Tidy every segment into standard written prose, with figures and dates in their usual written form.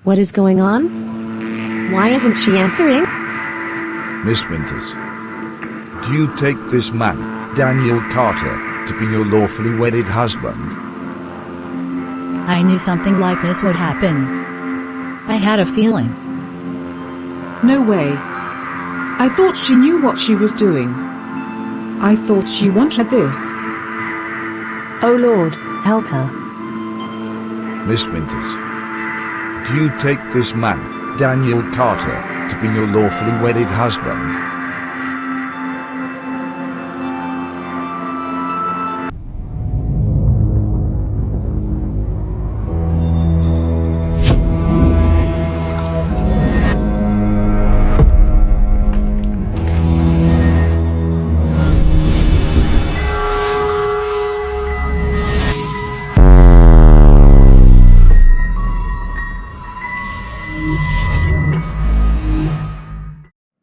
What is going on? Why isn't she answering? Miss Winters, do you take this man, Daniel Carter, to be your lawfully wedded husband? I knew something like this would happen. I had a feeling. No way. I thought she knew what she was doing. I thought she wanted this. Oh Lord, help her. Miss Winters, do you take this man, Daniel Carter, to be your lawfully wedded husband?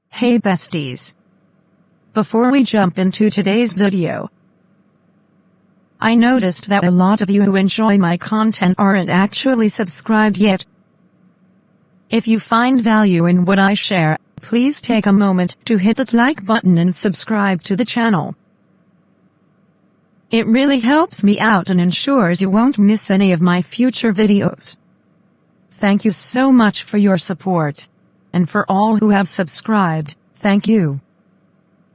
Hey besties. Before we jump into today's video, I noticed that a lot of you who enjoy my content aren't actually subscribed yet. If you find value in what I share, please take a moment to hit that like button and subscribe to the channel. It really helps me out and ensures you won't miss any of my future videos. Thank you so much for your support. And for all who have subscribed, thank you.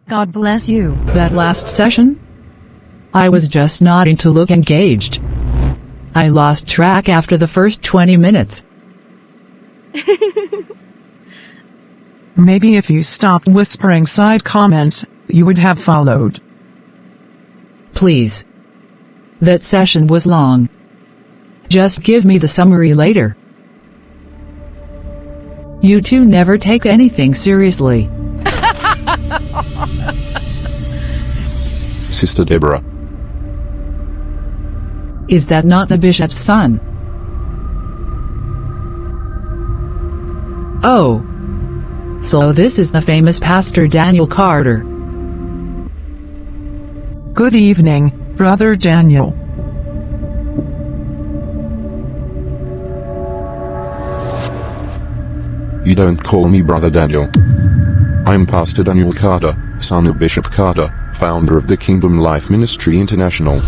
God bless you. That last session? I was just nodding to look engaged. I lost track after the first 20 minutes. Maybe if you stopped whispering side comments, you would have followed. Please. That session was long. Just give me the summary later. You two never take anything seriously. Sister Deborah. Is that not the bishop's son? Oh. So this is the famous Pastor Daniel Carter. Good evening, Brother Daniel. You don't call me Brother Daniel. I'm Pastor Daniel Carter, son of Bishop Carter, founder of the Kingdom Life Ministry International.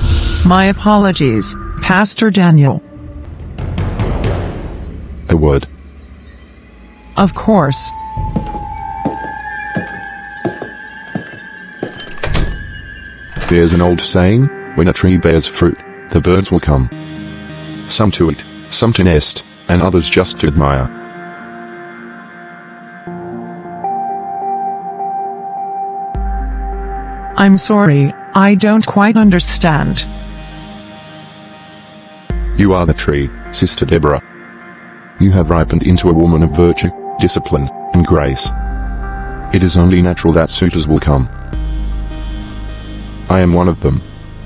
My apologies, Pastor Daniel. A word. Of course. There's an old saying, when a tree bears fruit, the birds will come. Some to eat, some to nest, and others just to admire. I'm sorry, I don't quite understand. You are the tree, Sister Deborah. You have ripened into a woman of virtue, discipline, and grace. It is only natural that suitors will come. I am one of them.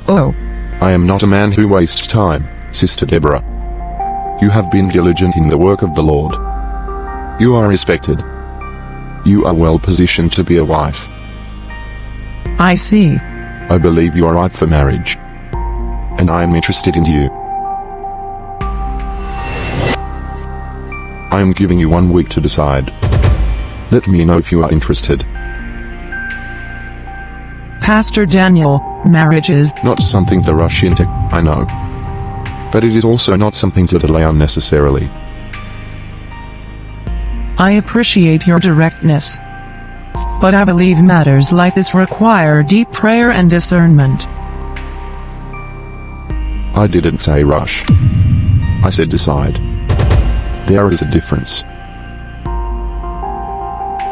Oh. I am not a man who wastes time, Sister Deborah. You have been diligent in the work of the Lord. You are respected. You are well positioned to be a wife. I see. I believe you are ripe for marriage. And I am interested in you. I am giving you 1 week to decide. Let me know if you are interested. Pastor Daniel, marriage is not something to rush into, I know. But it is also not something to delay unnecessarily. I appreciate your directness. But I believe matters like this require deep prayer and discernment. I didn't say rush. I said decide. There is a difference.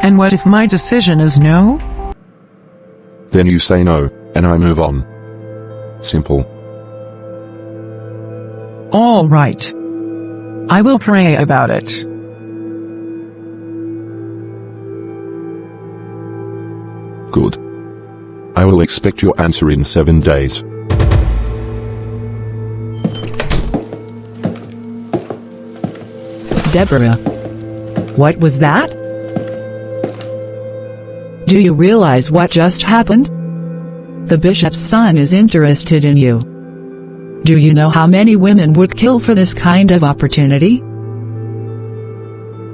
And what if my decision is no? Then you say no, and I move on. Simple. All right. I will pray about it. Good. I will expect your answer in 7 days. Deborah. What was that? Do you realize what just happened? The bishop's son is interested in you. Do you know how many women would kill for this kind of opportunity?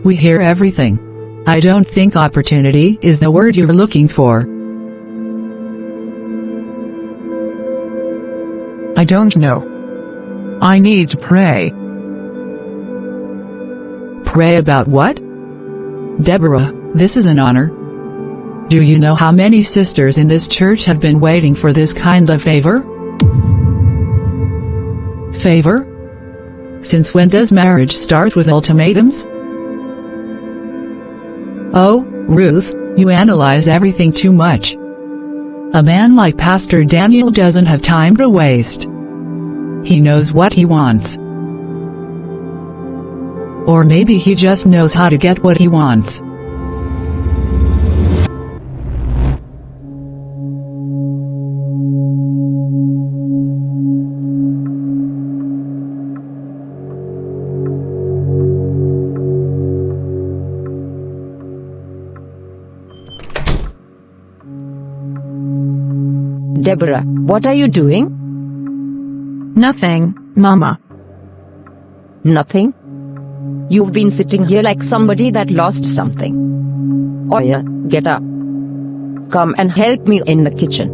We hear everything. I don't think opportunity is the word you're looking for. I don't know. I need to pray. Pray about what? Deborah, this is an honor. Do you know how many sisters in this church have been waiting for this kind of favor? Favor? Since when does marriage start with ultimatums? Oh, Ruth, you analyze everything too much. A man like Pastor Daniel doesn't have time to waste. He knows what he wants. Or maybe he just knows how to get what he wants. Deborah, what are you doing? Nothing, Mama. Nothing? You've been sitting here like somebody that lost something. Oya, get up. Come and help me in the kitchen.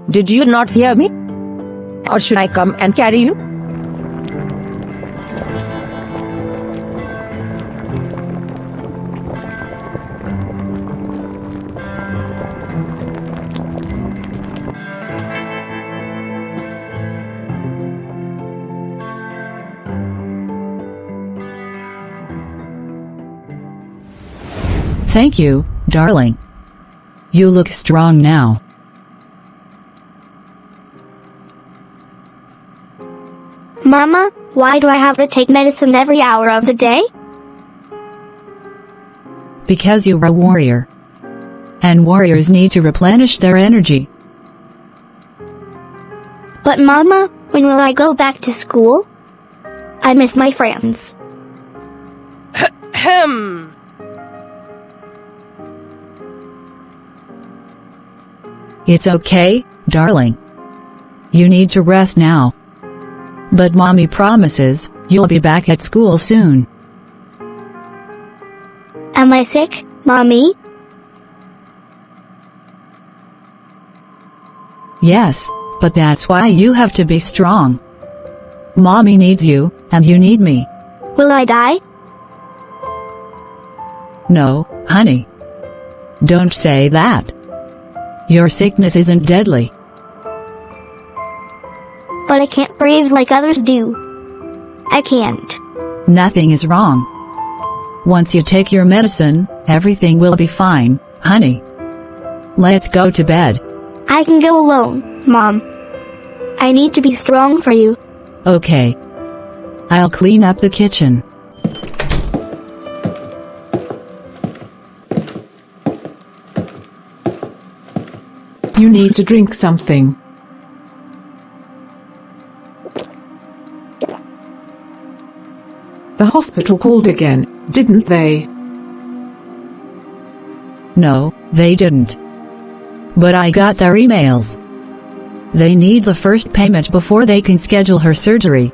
Did you not hear me? Or should I come and carry you? Thank you, darling. You look strong now. Mama, why do I have to take medicine every hour of the day? Because you're a warrior. And warriors need to replenish their energy. But Mama, when will I go back to school? I miss my friends. It's okay, darling. You need to rest now. But Mommy promises you'll be back at school soon. Am I sick, Mommy? Yes, but that's why you have to be strong. Mommy needs you, and you need me. Will I die? No, honey. Don't say that. Your sickness isn't deadly. But I can't breathe like others do. I can't. Nothing is wrong. Once you take your medicine, everything will be fine, honey. Let's go to bed. I can go alone, Mom. I need to be strong for you. Okay. I'll clean up the kitchen. You need to drink something. The hospital called again, didn't they? No, they didn't. But I got their emails. They need the first payment before they can schedule her surgery.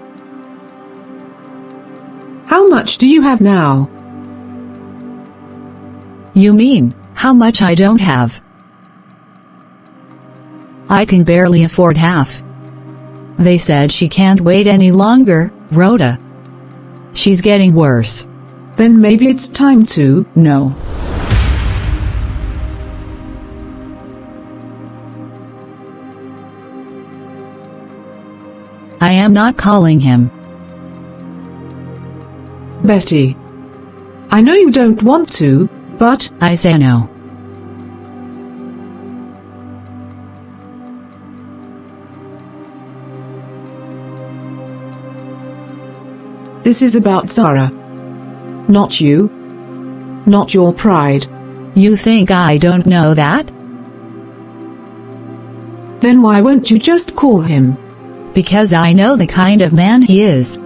How much do you have now? You mean, how much I don't have? I can barely afford half. They said she can't wait any longer, Rhoda. She's getting worse. Then maybe it's time to. No. I am not calling him. Betty. I know you don't want to, but. I say no. This is about Zara. Not you. Not your pride. You think I don't know that? Then why won't you just call him? Because I know the kind of man he is.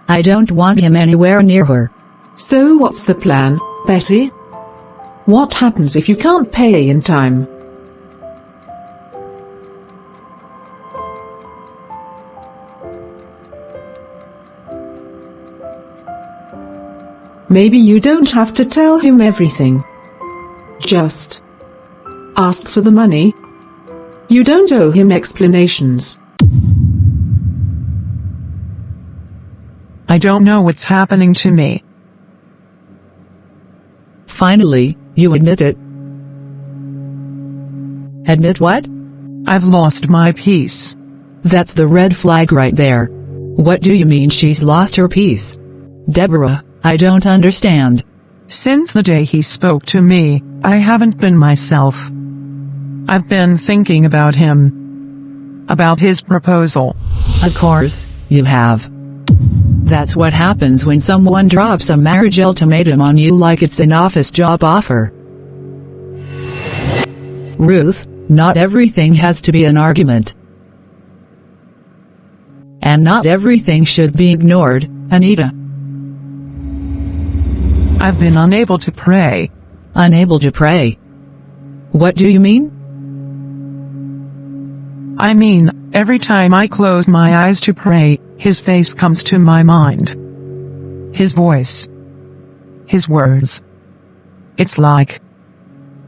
I don't want him anywhere near her. So what's the plan, Betty? What happens if you can't pay in time? Maybe you don't have to tell him everything. Just ask for the money. You don't owe him explanations. I don't know what's happening to me. Finally, you admit it. Admit what? I've lost my peace. That's the red flag right there. What do you mean she's lost her peace? Deborah, I don't understand. Since the day he spoke to me, I haven't been myself. I've been thinking about him. About his proposal. Of course, you have. That's what happens when someone drops a marriage ultimatum on you like it's an office job offer. Ruth, not everything has to be an argument. And not everything should be ignored, Anita. I've been unable to pray. Unable to pray. What do you mean? I mean, every time I close my eyes to pray, his face comes to my mind. His voice. His words. It's like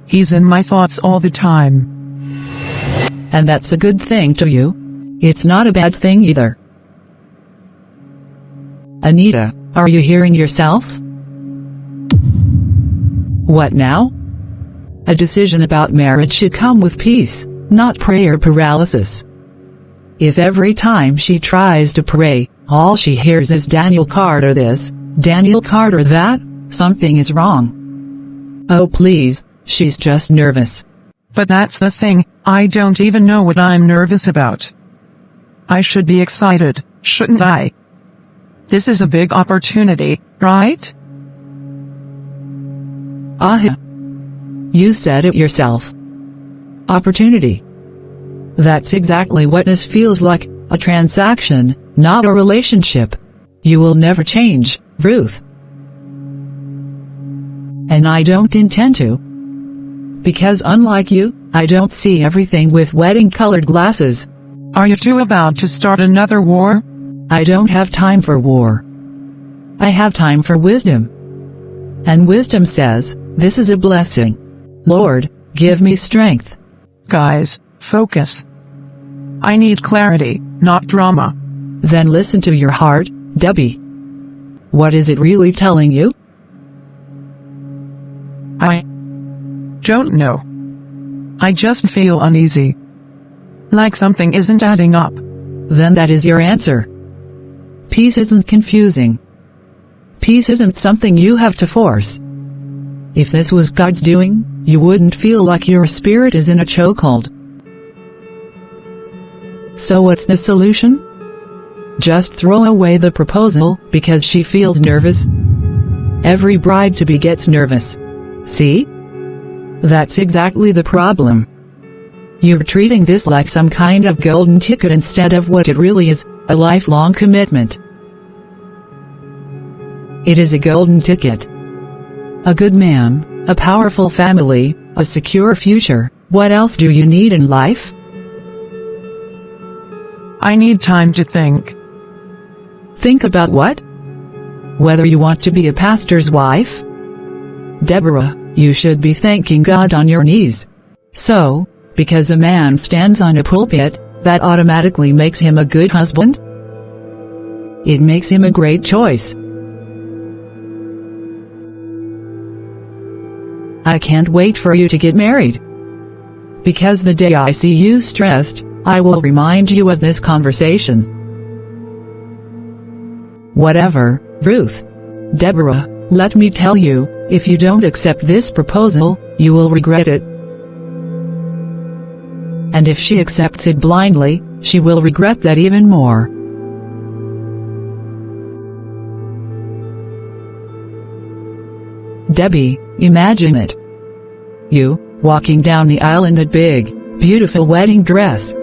he's in my thoughts all the time. And that's a good thing to you. It's not a bad thing either. Anita, are you hearing yourself? What now? A decision about marriage should come with peace, not prayer paralysis. If every time she tries to pray, all she hears is Daniel Carter this, Daniel Carter that, something is wrong. Oh please, she's just nervous. But that's the thing, I don't even know what I'm nervous about. I should be excited, shouldn't I? This is a big opportunity, right? You said it yourself. Opportunity. That's exactly what this feels like, a transaction, not a relationship. You will never change, Ruth. And I don't intend to. Because unlike you, I don't see everything with wedding-colored glasses. Are you two about to start another war? I don't have time for war. I have time for wisdom. And wisdom says, this is a blessing. Lord, give me strength. Guys, focus. I need clarity, not drama. Then listen to your heart, Debbie. What is it really telling you? I don't know. I just feel uneasy. Like something isn't adding up. Then that is your answer. Peace isn't confusing. Peace isn't something you have to force. If this was God's doing, you wouldn't feel like your spirit is in a chokehold. So what's the solution? Just throw away the proposal, because she feels nervous? Every bride-to-be gets nervous. See? That's exactly the problem. You're treating this like some kind of golden ticket instead of what it really is, a lifelong commitment. It is a golden ticket. A good man, a powerful family, a secure future. What else do you need in life? I need time to think. Think about what? Whether you want to be a pastor's wife? Deborah, you should be thanking God on your knees. So, because a man stands on a pulpit, that automatically makes him a good husband? It makes him a great choice. I can't wait for you to get married. Because the day I see you stressed, I will remind you of this conversation. Whatever, Ruth. Deborah, let me tell you, if you don't accept this proposal, you will regret it. And if she accepts it blindly, she will regret that even more. Debbie, imagine it. You, walking down the aisle in that big, beautiful wedding dress.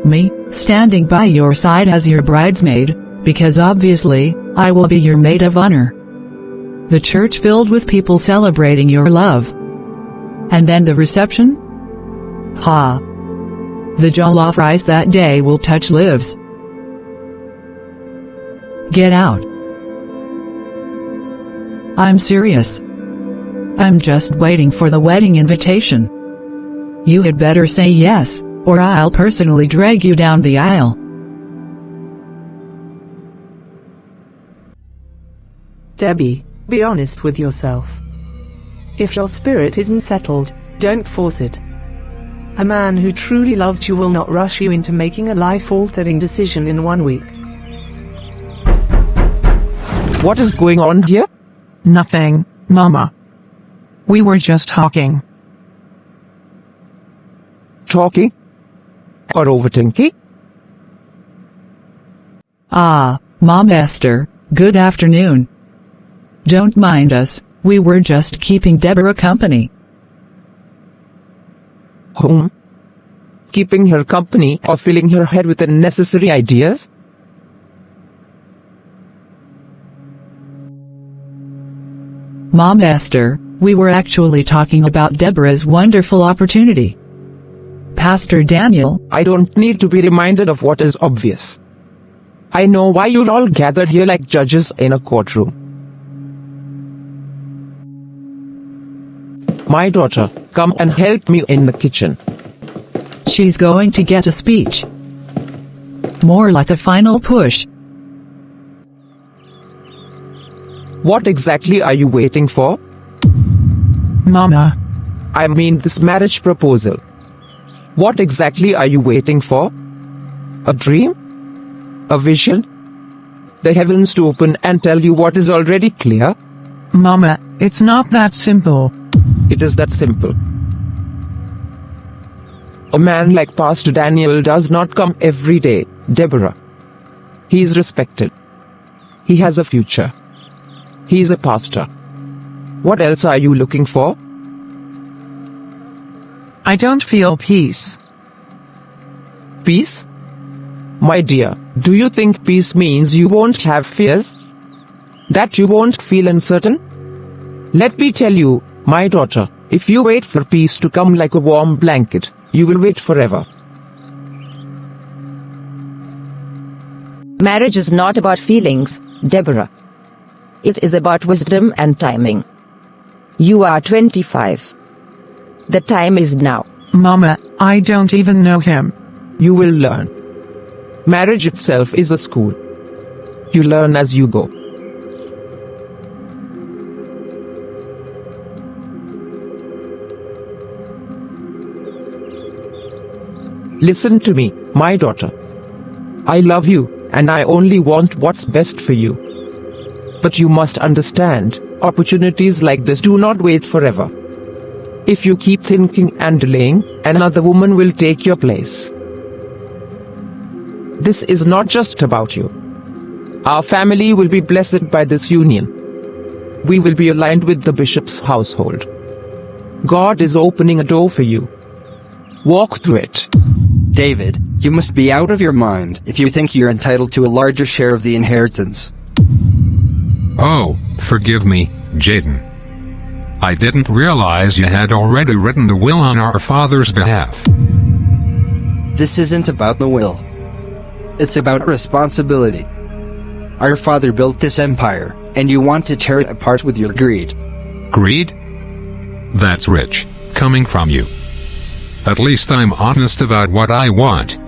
Me, standing by your side as your bridesmaid, because obviously, I will be your maid of honor. The church filled with people celebrating your love. And then the reception? Ha! The jollof rice that day will touch lives. Get out. I'm serious. I'm just waiting for the wedding invitation. You had better say yes, or I'll personally drag you down the aisle. Debbie, be honest with yourself. If your spirit isn't settled, don't force it. A man who truly loves you will not rush you into making a life-altering decision in 1 week. What is going on here? Nothing, Mama. We were just talking. Talking? Or overthinking? Ah, Mom Esther, good afternoon. Don't mind us, we were just keeping Deborah company. Whom? Keeping her company or filling her head with unnecessary ideas? Mom Esther, we were actually talking about Deborah's wonderful opportunity. Pastor Daniel, I don't need to be reminded of what is obvious. I know why you're all gathered here like judges in a courtroom. My daughter, come and help me in the kitchen. she's going to get a speech. More like a final push. What exactly are you waiting for? Mama. I mean this marriage proposal. What exactly are you waiting for? A dream? A vision? The heavens to open and tell you what is already clear? Mama, it's not that simple. It is that simple. A man like Pastor Daniel does not come every day, Deborah. He is respected. He has a future. He is a pastor. What else are you looking for? I don't feel peace. Peace? My dear, do you think peace means you won't have fears? That you won't feel uncertain? Let me tell you, my daughter, if you wait for peace to come like a warm blanket, you will wait forever. Marriage is not about feelings, Deborah. It is about wisdom and timing. You are 25. The time is now. Mama, I don't even know him. You will learn. Marriage itself is a school. You learn as you go. Listen to me, my daughter. I love you, and I only want what's best for you. But you must understand, opportunities like this do not wait forever. If you keep thinking and delaying, another woman will take your place. This is not just about you. Our family will be blessed by this union. We will be aligned with the bishop's household. God is opening a door for you. Walk through it. David, you must be out of your mind if you think you're entitled to a larger share of the inheritance. Oh, forgive me, Jaden. I didn't realize you had already written the will on our father's behalf. This isn't about the will. It's about responsibility. Our father built this empire, and you want to tear it apart with your greed. Greed? That's rich, coming from you. At least I'm honest about what I want.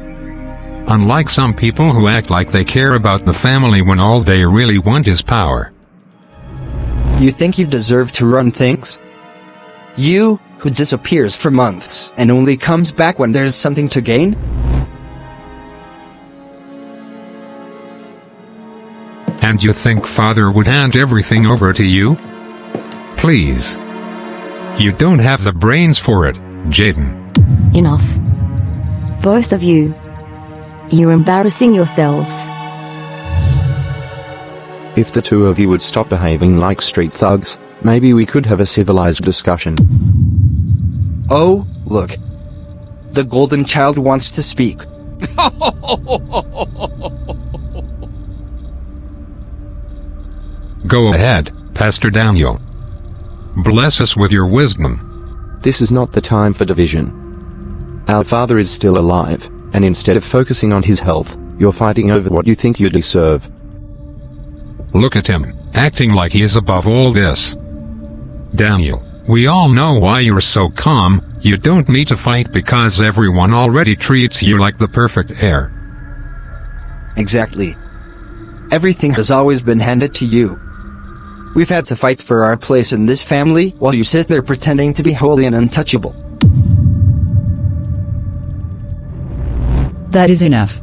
Unlike some people who act like they care about the family when all they really want is power. You think you deserve to run things? You, who disappears for months and only comes back when there's something to gain? And you think Father would hand everything over to you? Please. You don't have the brains for it, Jaden. Enough. Both of you. You're embarrassing yourselves. If the two of you would stop behaving like street thugs, maybe we could have a civilized discussion. Oh, look. The golden child wants to speak. Go ahead, Pastor Daniel. Bless us with your wisdom. This is not the time for division. Our father is still alive, and instead of focusing on his health, you're fighting over what you think you deserve. Look at him, acting like he is above all this. Daniel, we all know why you're so calm. You don't need to fight because everyone already treats you like the perfect heir. Exactly. Everything has always been handed to you. We've had to fight for our place in this family while you sit there pretending to be holy and untouchable. That is enough.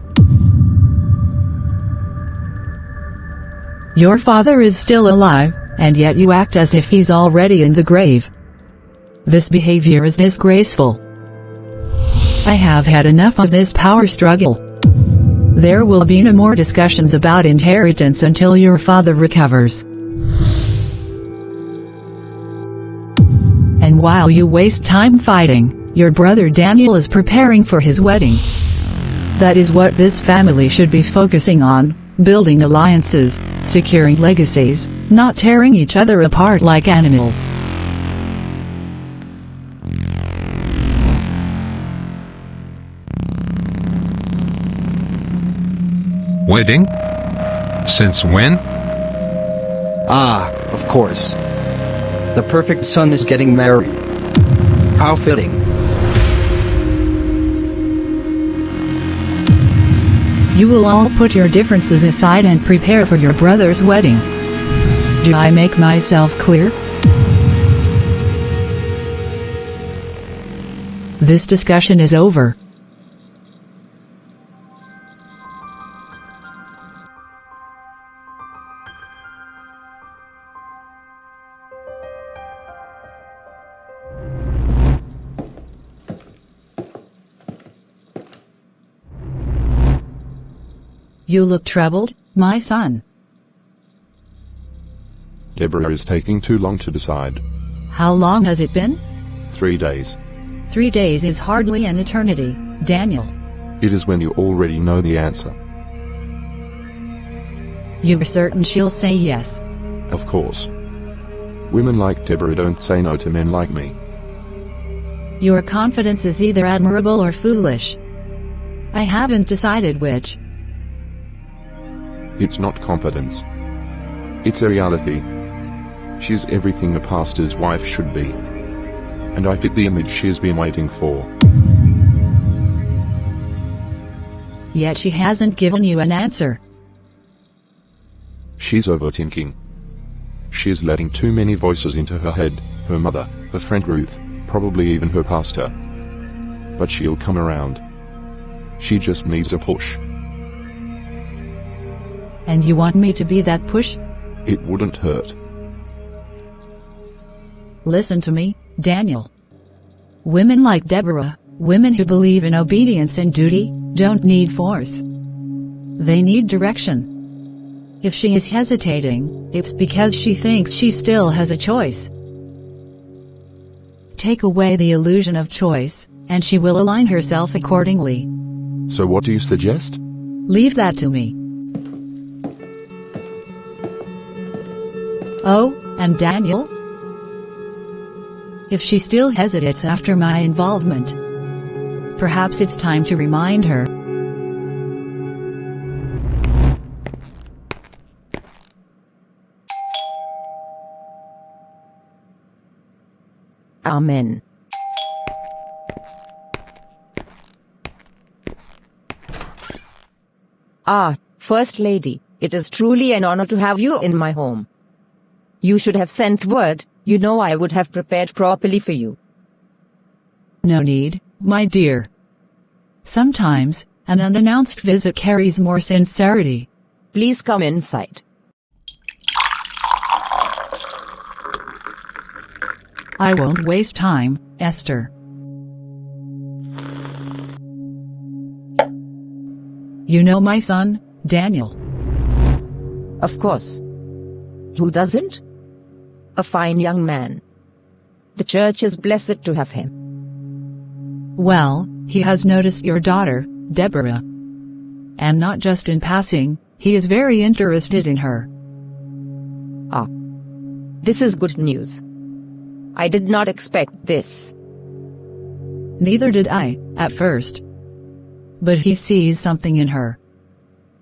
Your father is still alive, and yet you act as if he's already in the grave. This behavior is disgraceful. I have had enough of this power struggle. There will be no more discussions about inheritance until your father recovers. And while you waste time fighting, your brother Daniel is preparing for his wedding. That is what this family should be focusing on, building alliances, securing legacies, not tearing each other apart like animals. Wedding? Since when? Ah, of course. The perfect son is getting married. How fitting. You will all put your differences aside and prepare for your brother's wedding. Do I make myself clear? This discussion is over. You look troubled, my son. Deborah is taking too long to decide. How long has it been? 3 days. 3 days is hardly an eternity, Daniel. It is when you already know the answer. You are certain she'll say yes? Of course. Women like Deborah don't say no to men like me. Your confidence is either admirable or foolish. I haven't decided which. It's not confidence. It's a reality. She's everything a pastor's wife should be. And I fit the image she's been waiting for. Yet she hasn't given you an answer. She's overthinking. She's letting too many voices into her head, her mother, her friend Ruth, probably even her pastor. But she'll come around. She just needs a push. And you want me to be that push? It wouldn't hurt. Listen to me, Daniel. Women like Deborah, women who believe in obedience and duty, don't need force. They need direction. If she is hesitating, it's because she thinks she still has a choice. Take away the illusion of choice, and she will align herself accordingly. So what do you suggest? Leave that to me. Oh, and Daniel? If she still hesitates after my involvement, perhaps it's time to remind her. Amen. Ah, First Lady, it is truly an honor to have you in my home. You should have sent word, you know I would have prepared properly for you. No need, my dear. Sometimes, an unannounced visit carries more sincerity. Please come inside. I won't waste time, Esther. You know my son, Daniel? Of course. Who doesn't? A fine young man. The church is blessed to have him. Well, he has noticed your daughter, Deborah. And not just in passing, he is very interested in her. Ah. This is good news. I did not expect this. Neither did I, at first. But he sees something in her.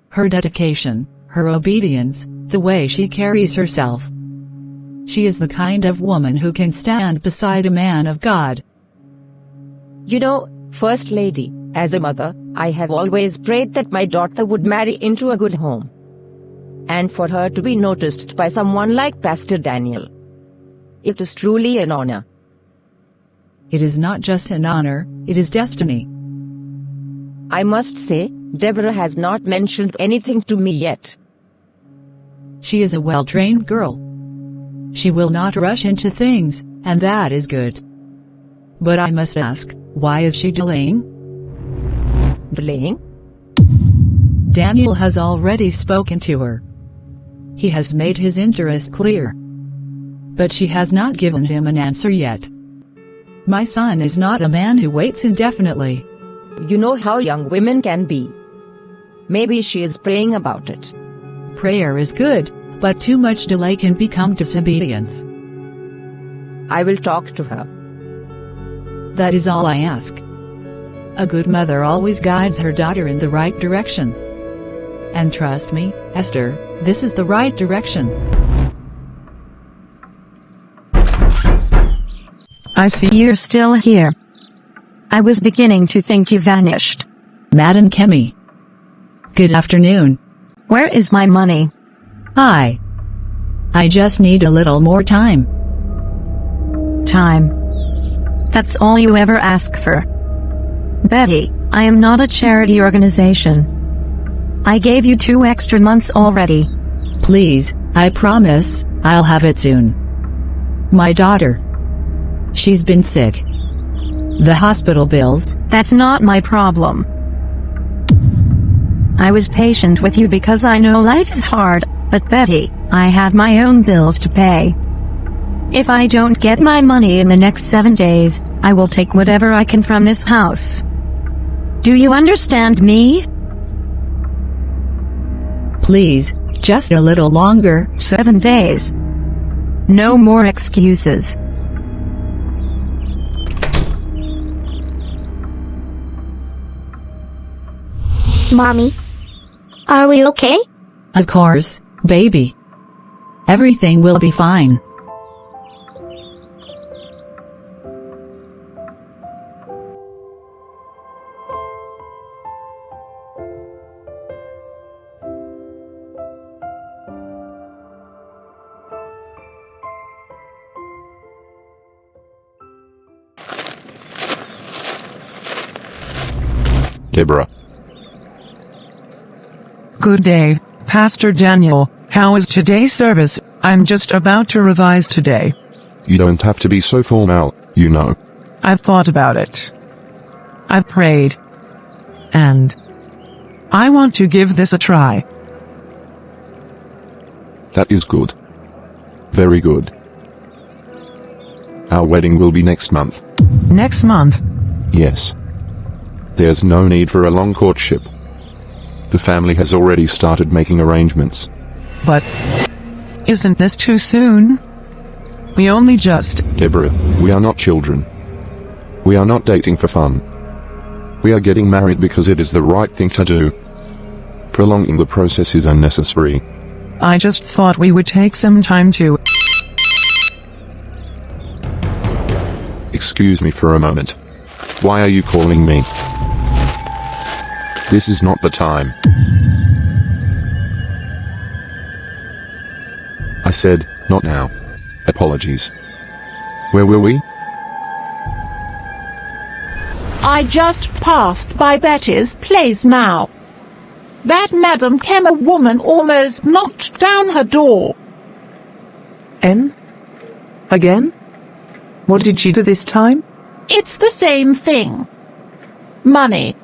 Her dedication, Her obedience, the way she carries herself. She is the kind of woman who can stand beside a man of God. You know, First Lady, as a mother, I have always prayed that my daughter would marry into a good home. And for her to be noticed by someone like Pastor Daniel. It is truly an honor. It is not just an honor, it is destiny. I must say, Deborah has not mentioned anything to me yet. She is a well-trained girl. She will not rush into things, and that is good. But I must ask, why is she delaying? Delaying? Daniel has already spoken to her. He has made his interest clear. But she has not given him an answer yet. My son is not a man who waits indefinitely. You know how young women can be. Maybe she is praying about it. Prayer is good, but too much delay can become disobedience. I will talk to her. That is all I ask. A good mother always guides her daughter in the right direction. And trust me, Esther, this is the right direction. I see you're still here. I was beginning to think you vanished. Madam Kemi. Good afternoon. Where is my money? Hi. I just need a little more time. Time. That's all you ever ask for. Betty, I am not a charity organization. I gave you 2 extra months already. Please, I promise, I'll have it soon. My daughter. She's been sick. The hospital bills. That's not my problem. I was patient with you because I know life is hard, but Betty, I have my own bills to pay. If I don't get my money in the next 7 days, I will take whatever I can from this house. Do you understand me? Please, just a little longer. 7 days. No more excuses. Mommy, are we okay? Of course, baby. Everything will be fine. Deborah. Good day, Pastor Daniel. How is today's service? I'm just about to revise today. You don't have to be so formal, you know. I've thought about it. I've prayed. And I want to give this a try. That is good. Very good. Our wedding will be next month. Next month? Yes. There's no need for a long courtship. The family has already started making arrangements. But isn't this too soon? We only just... Deborah, we are not children. We are not dating for fun. We are getting married because it is the right thing to do. Prolonging the process is unnecessary. I just thought we would take some time to... Excuse me for a moment. Why are you calling me? This is not the time. I said, not now. Apologies. Where were we? I just passed by Betty's place now. That Madam Kemmer woman almost knocked down her door. Again? What did she do this time? It's the same thing. Money.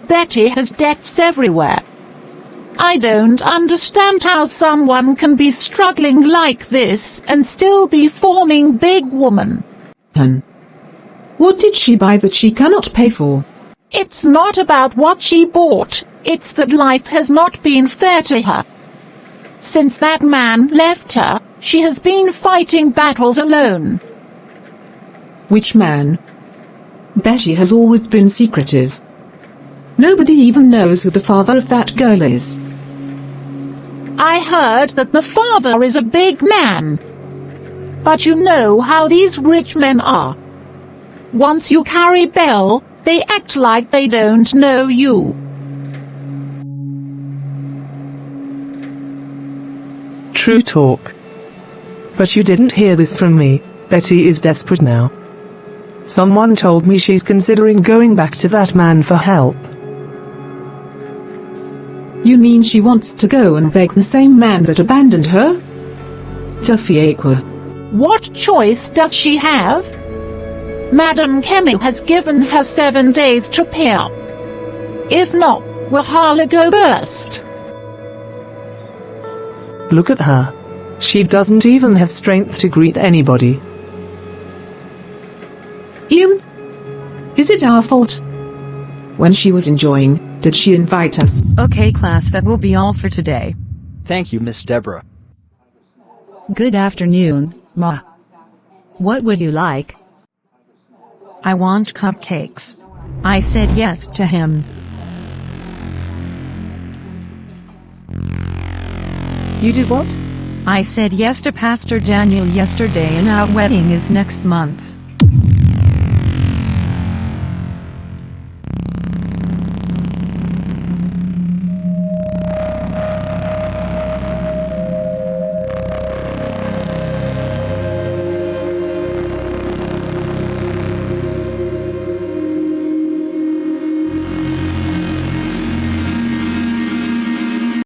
Betty has debts everywhere. I don't understand how someone can be struggling like this and still be forming big woman. What did she buy that she cannot pay for? It's not about what she bought, it's that life has not been fair to her. Since that man left her, she has been fighting battles alone. Which man? Betty has always been secretive. Nobody even knows who the father of that girl is. I heard that the father is a big man. But you know how these rich men are. Once you carry Belle, they act like they don't know you. True talk. But you didn't hear this from me. Betty is desperate now. Someone told me she's considering going back to that man for help. You mean she wants to go and beg the same man that abandoned her? Tafiaqua. What choice does she have? Madame Kemi has given her 7 days to pay. If not, will Harla go burst? Look at her. She doesn't even have strength to greet anybody. Ian? Is it our fault? When she was enjoying, did she invite us? Okay class, that will be all for today. Thank you, Miss Deborah. Good afternoon, Ma. What would you like? I want cupcakes. I said yes to him. You did what? I said yes to Pastor Daniel yesterday and our wedding is next month.